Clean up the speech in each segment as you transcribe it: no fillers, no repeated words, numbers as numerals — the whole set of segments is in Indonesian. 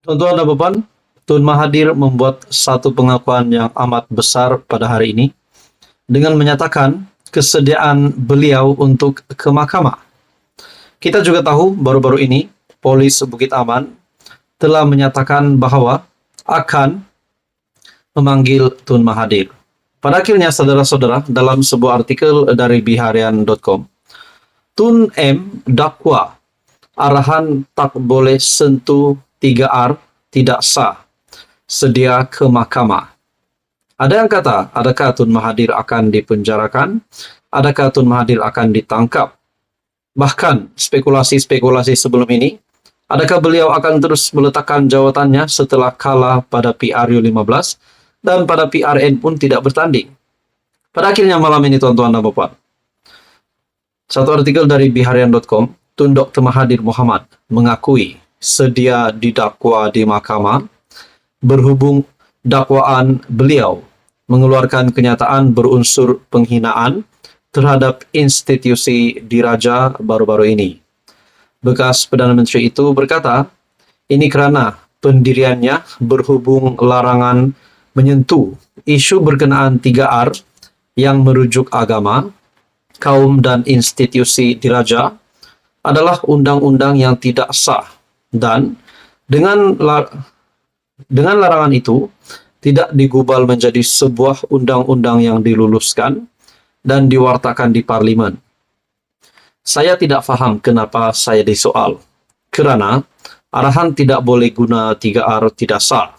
Tuan-tuan dan puan, Tun Mahathir membuat satu pengakuan yang amat besar pada hari ini dengan menyatakan kesediaan beliau untuk ke mahkamah. Kita juga tahu baru-baru ini Polis Bukit Aman telah menyatakan bahwa akan memanggil Tun Mahathir. Pada akhirnya, saudara-saudara, dalam sebuah artikel dari biharian.com, Tun M dakwa arahan tak boleh sentuh 3R tidak sah, sedia ke mahkamah. Ada yang kata, adakah Tun Mahathir akan dipenjarakan? Adakah Tun Mahathir akan ditangkap? Bahkan spekulasi-spekulasi sebelum ini, adakah beliau akan terus meletakkan jawatannya setelah kalah pada PRU 15 dan pada PRN pun tidak bertanding? Pada akhirnya malam ini, tuan-tuan dan puan, satu artikel dari biharian.com, Tun Dr. Mahathir Mohamad mengakui sedia didakwa di mahkamah berhubung dakwaan beliau mengeluarkan kenyataan berunsur penghinaan terhadap institusi diraja baru-baru ini. Bekas Perdana Menteri itu berkata, ini kerana pendiriannya berhubung larangan menyentuh isu berkenaan 3R yang merujuk agama, kaum dan institusi diraja adalah undang-undang yang tidak sah dan dengan larangan itu tidak digubal menjadi sebuah undang-undang yang diluluskan dan diwartakan di parlimen. Saya tidak faham kenapa saya disoal. Kerana arahan tidak boleh guna 3R tidak sah.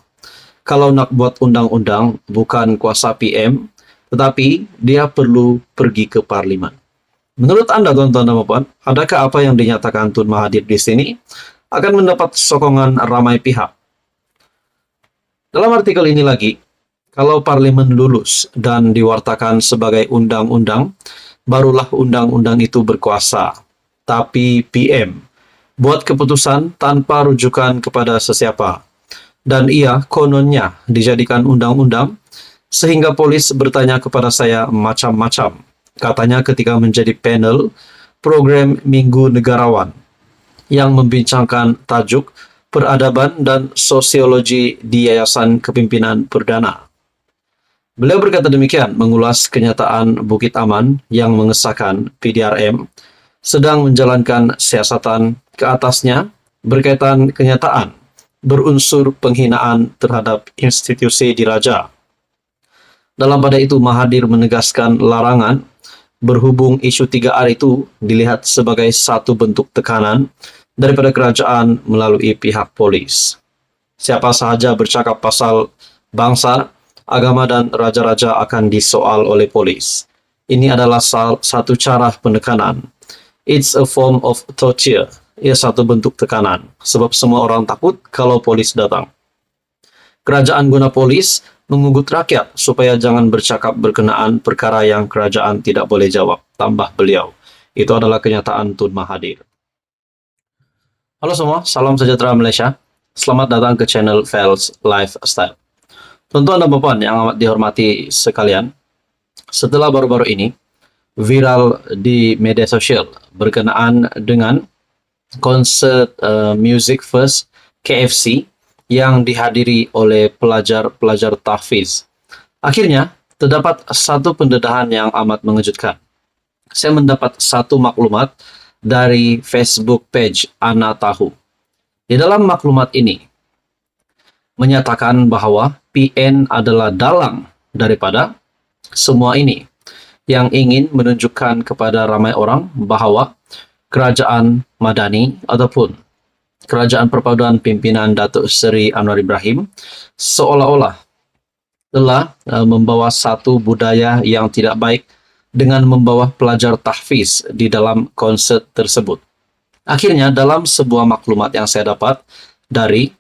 Kalau nak buat undang-undang bukan kuasa PM, tetapi dia perlu pergi ke parlimen. Menurut Anda, tuan-tuan dan puan, adakah apa yang dinyatakan Tun Mahathir di sini akan mendapat sokongan ramai pihak? Dalam artikel ini lagi, kalau parlimen lulus dan diwartakan sebagai undang-undang, barulah undang-undang itu berkuasa. Tapi PM buat keputusan tanpa rujukan kepada sesiapa. Dan ia kononnya dijadikan undang-undang, sehingga polis bertanya kepada saya macam-macam. Katanya ketika menjadi panel program Minggu Negarawan yang membincangkan tajuk peradaban dan sosiologi di Yayasan Kepimpinan Perdana. Beliau berkata demikian mengulas kenyataan Bukit Aman yang mengesahkan PDRM sedang menjalankan siasatan ke atasnya berkaitan kenyataan berunsur penghinaan terhadap institusi diraja. Dalam pada itu, Mahathir menegaskan larangan berhubung isu 3R itu dilihat sebagai satu bentuk tekanan daripada kerajaan melalui pihak polis. Siapa sahaja bercakap pasal bangsa, agama dan raja-raja akan disoal oleh polis. Ini adalah satu cara penekanan. It's a form of torture. Ia satu bentuk tekanan. Sebab semua orang takut kalau polis datang. Kerajaan guna polis mengugut rakyat supaya jangan bercakap berkenaan perkara yang kerajaan tidak boleh jawab, tambah beliau. Itu adalah kenyataan Tun Mahathir. Halo semua, salam sejahtera Malaysia. Selamat datang ke channel Fels Lifestyle. Tuan-tuan dan puan yang amat dihormati sekalian, setelah baru-baru ini viral di media sosial berkenaan dengan konsert Music First KFC yang dihadiri oleh pelajar-pelajar tahfiz. Akhirnya, terdapat satu pendedahan yang amat mengejutkan. Saya mendapat satu maklumat dari Facebook page Ana Tahu. Di dalam maklumat ini, menyatakan bahwa PN adalah dalang daripada semua ini, yang ingin menunjukkan kepada ramai orang bahwa kerajaan Madani ataupun Kerajaan Perpaduan Pimpinan Datuk Seri Anwar Ibrahim seolah-olah telah membawa satu budaya yang tidak baik dengan membawa pelajar tahfiz di dalam konsert tersebut. Akhirnya dalam sebuah maklumat yang saya dapat dari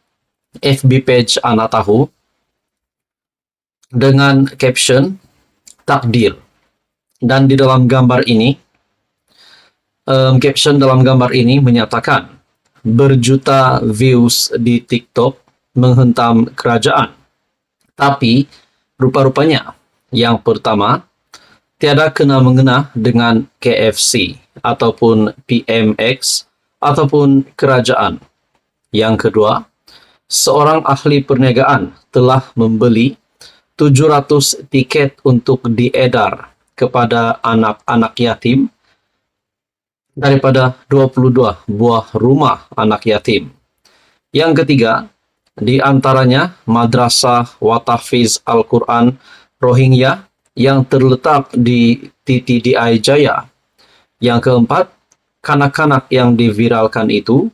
FB page Ana Tahu dengan caption takdir, dan di dalam gambar ini caption dalam gambar ini menyatakan berjuta views di TikTok menghentam kerajaan. Tapi rupa-rupanya yang pertama tiada kena-mengena dengan KFC ataupun PMX ataupun kerajaan. Yang kedua, seorang ahli perniagaan telah membeli 700 tiket untuk diedar kepada anak-anak yatim daripada 22 buah rumah anak yatim. Yang ketiga, di antaranya Madrasah wa Tahfiz Al-Quran Rohingya yang terletak di TTDI Jaya. Yang keempat, kanak-kanak yang diviralkan itu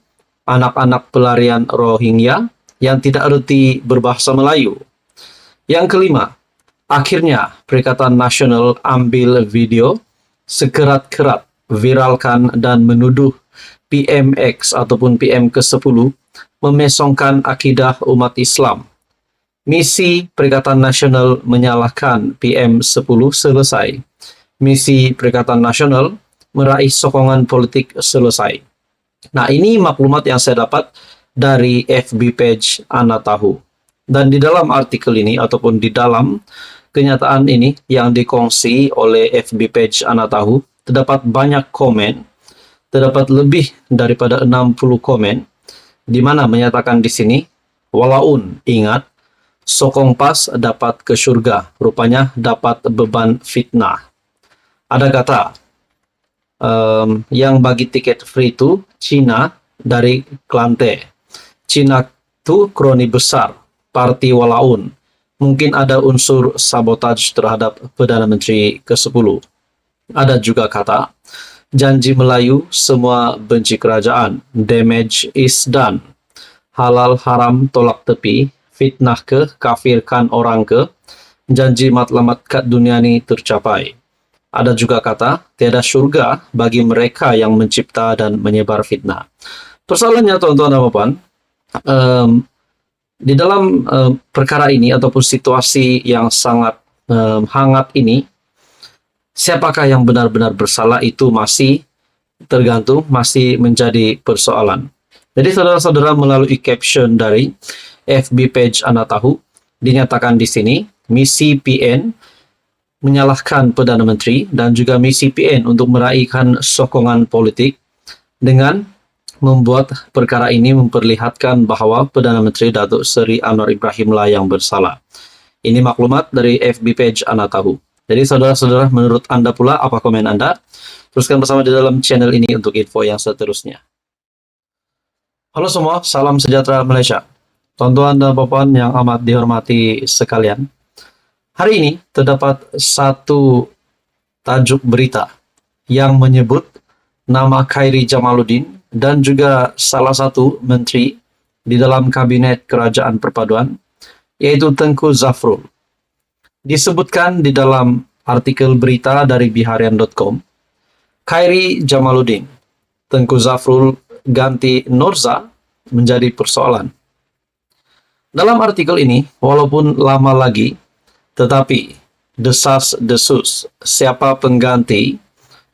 anak-anak pelarian Rohingya yang tidak erti berbahasa Melayu. Yang kelima, akhirnya Perikatan Nasional ambil video sekerat-kerat, viralkan dan menuduh PMX ataupun PM ke-10 memesongkan akidah umat Islam. Misi Perikatan Nasional menyalahkan PM10 selesai. Misi Perikatan Nasional meraih sokongan politik selesai. Nah, ini maklumat yang saya dapat dari FB page Ana Tahu. Dan di dalam artikel ini ataupun di dalam kenyataan ini yang dikongsi oleh FB page Ana Tahu, terdapat banyak komen, terdapat lebih daripada 60 komen, di mana menyatakan di sini, walaun ingat, sokong pas dapat ke surga, rupanya dapat beban fitnah. Ada kata, yang bagi tiket free itu Cina dari Klante. Cina itu kroni besar, parti walaun. Mungkin ada unsur sabotaj terhadap Perdana Menteri ke-10. Ada juga kata, janji Melayu semua benci kerajaan, damage is done. Halal haram tolak tepi, fitnah ke, kafirkan orang ke, janji matlamat kat dunia ni tercapai. Ada juga kata, tiada syurga bagi mereka yang mencipta dan menyebar fitnah. Persoalannya tuan-tuan dan puan, di dalam perkara ini ataupun situasi yang sangat hangat ini, siapakah yang benar-benar bersalah itu masih tergantung, masih menjadi persoalan. Jadi saudara-saudara, melalui caption dari FB page Ana Tahu, dinyatakan di sini, misi PN menyalahkan Perdana Menteri dan juga misi PN untuk meraihkan sokongan politik dengan membuat perkara ini memperlihatkan bahawa Perdana Menteri Datuk Seri Anwar Ibrahim lah yang bersalah. Ini maklumat dari FB page Ana Tahu. Jadi saudara-saudara, menurut Anda pula, apa komen Anda? Teruskan bersama di dalam channel ini untuk info yang seterusnya. Halo semua, salam sejahtera Malaysia. Tuan-tuan dan puan yang amat dihormati sekalian. Hari ini terdapat satu tajuk berita yang menyebut nama Khairi Jamaluddin dan juga salah satu menteri di dalam Kabinet Kerajaan Perpaduan, yaitu Tengku Zafrul. Disebutkan di dalam artikel berita dari biharian.com, Khairi Jamaluddin, Tengku Zafrul ganti Norza menjadi persoalan. Dalam artikel ini, walaupun lama lagi, tetapi desas-desus siapa pengganti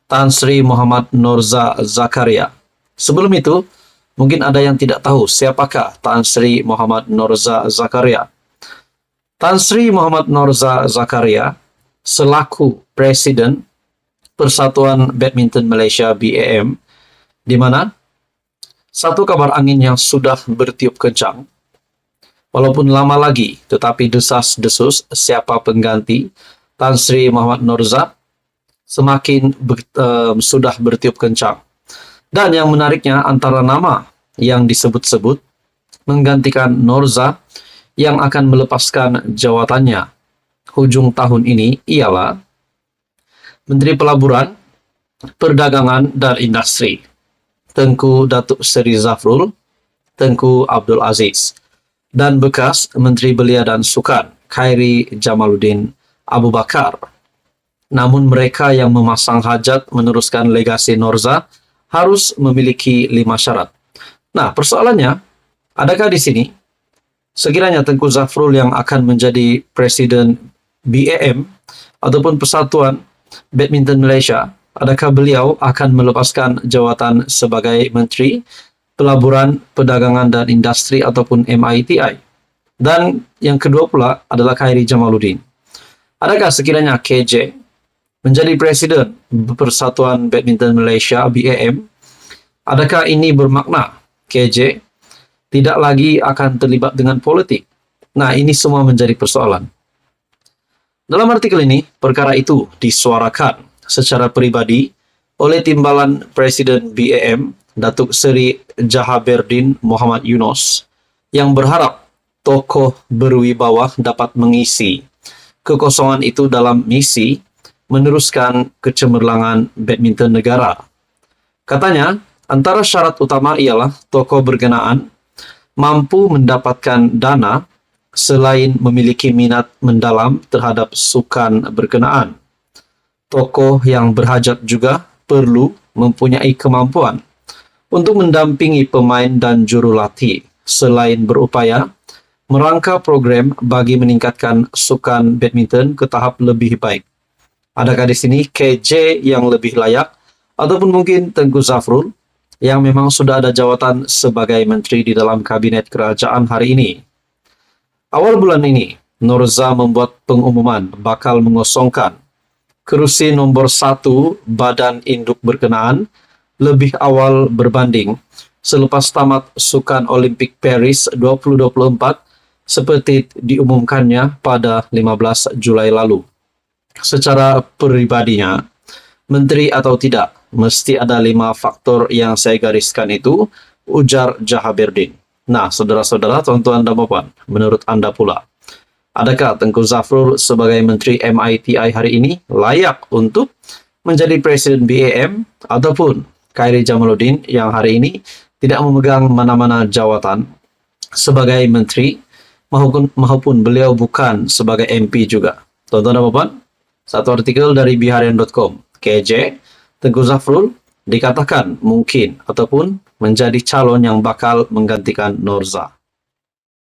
Tan Sri Muhammad Norza Zakaria. Sebelum itu, mungkin ada yang tidak tahu siapakah Tan Sri Muhammad Norza Zakaria. Tan Sri Muhammad Norza Zakaria selaku Presiden Persatuan Badminton Malaysia BAM, di mana satu kabar angin yang sudah bertiup kencang, walaupun lama lagi, tetapi desas-desus siapa pengganti Tan Sri Muhammad Norza semakin sudah bertiup kencang. Dan yang menariknya, antara nama yang disebut-sebut menggantikan Norza yang akan melepaskan jawatannya hujung tahun ini ialah Menteri Pelaburan, Perdagangan dan Industri, Tengku Datuk Seri Zafrul, Tengku Abdul Aziz, dan bekas Menteri Belia dan Sukan, Khairi Jamaluddin Abu Bakar. Namun mereka yang memasang hajat meneruskan legasi Norza harus memiliki 5 syarat. Nah, persoalannya, adakah di sini sekiranya Tengku Zafrul yang akan menjadi Presiden BAM ataupun Persatuan Badminton Malaysia, adakah beliau akan melepaskan jawatan sebagai Menteri Pelaburan, Perdagangan dan Industri ataupun MITI? Dan yang kedua pula adalah Khairi Jamaluddin. Adakah sekiranya KJ menjadi Presiden Persatuan Badminton Malaysia BAM? Adakah ini bermakna KJ tidak lagi akan terlibat dengan politik. Nah, ini semua menjadi persoalan. Dalam artikel ini, perkara itu disuarakan secara pribadi oleh Timbalan Presiden BAM, Datuk Seri Jahaberdin Muhammad Yunus, yang berharap tokoh berwibawa dapat mengisi kekosongan itu dalam misi meneruskan kecemerlangan badminton negara. Katanya, antara syarat utama ialah tokoh berkenaan mampu mendapatkan dana selain memiliki minat mendalam terhadap sukan berkenaan. Tokoh yang berhajat juga perlu mempunyai kemampuan untuk mendampingi pemain dan jurulatih selain berupaya merangka program bagi meningkatkan sukan badminton ke tahap lebih baik. Adakah di sini KJ yang lebih layak ataupun mungkin Tengku Zafrul yang memang sudah ada jawatan sebagai menteri di dalam kabinet kerajaan hari ini? Awal bulan ini, Norza membuat pengumuman bakal mengosongkan kerusi nomor 1 badan induk berkenaan lebih awal berbanding selepas tamat Sukan Olimpik Paris 2024 seperti diumumkannya pada 15 Julai lalu. Secara pribadinya, menteri atau tidak, mesti ada 5 faktor yang saya gariskan itu, ujar Jahaberdin. Nah, saudara-saudara, tuan-tuan dan puan, menurut Anda pula, adakah Tengku Zafrul sebagai Menteri MITI hari ini layak untuk menjadi Presiden BAM ataupun Khairy Jamaluddin yang hari ini tidak memegang mana-mana jawatan sebagai Menteri maupun beliau bukan sebagai MP juga? Tuan-tuan dan puan, satu artikel dari biharian.com, KJ, Tengku Zafrul dikatakan mungkin ataupun menjadi calon yang bakal menggantikan Norza.